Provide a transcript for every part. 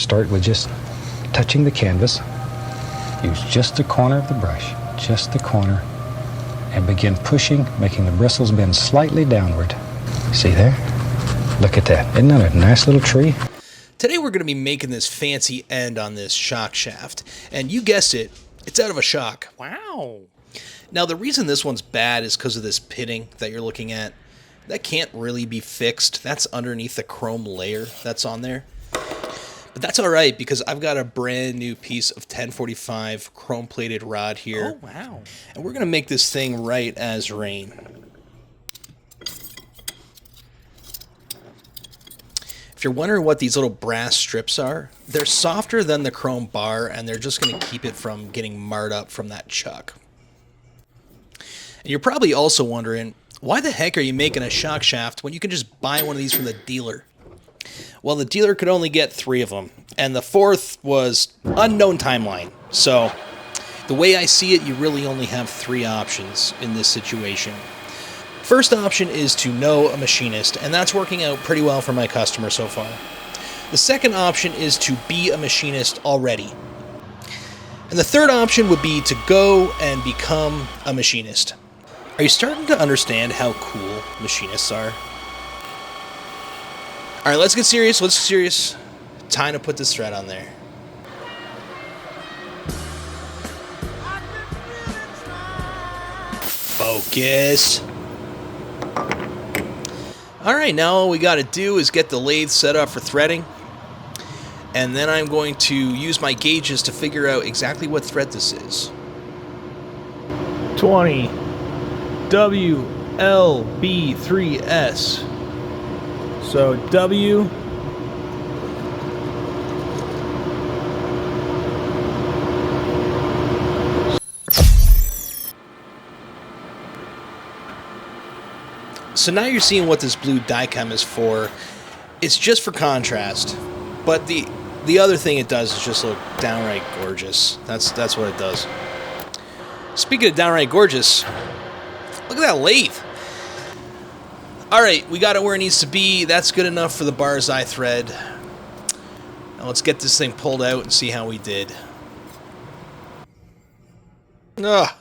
start with just touching the canvas. Use just the corner of the brush, just the corner, and begin pushing, making the bristles bend slightly downward. See there? Look at that. Isn't that a nice little tree? Today we're going to be making this fancy end on this shock shaft, and you guessed it, it's out of a shock. Wow. Now the reason this one's bad is because of this pitting that you're looking at. That can't really be fixed. That's underneath the chrome layer that's on there. But that's alright because I've got a brand new piece of 1045 chrome plated rod here. Oh, wow. And we're going to make this thing right as rain. If you're wondering what these little brass strips are, they're softer than the chrome bar and they're just going to keep it from getting marred up from that chuck. And you're probably also wondering, why the heck are you making a shock shaft when you can just buy one of these from the dealer? Well, the dealer could only get 3 of them, and the 4th was unknown timeline. So, the way I see it, you really only have 3 options in this situation. First option is to know a machinist, and that's working out pretty well for my customer so far. The second option is to be a machinist already. And the third option would be to go and become a machinist. Are you starting to understand how cool machinists are? Alright, let's get serious, Time to put this thread on there. Focus. Alright, now all we gotta do is get the lathe set up for threading. And then I'm going to use my gauges to figure out exactly what thread this is. 20 WLB3S. So W So now you're seeing what this blue die-chem is for. It's just for contrast, but the other thing it does is just look downright gorgeous. That's what it does. Speaking of downright gorgeous, look at that lathe. Alright, we got it where it needs to be. That's good enough for the bar's eye thread. Now let's get this thing pulled out and see how we did. Ah,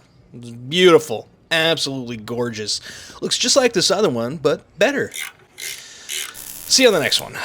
beautiful. Absolutely gorgeous. Looks just like this other one, but better. See you on the next one.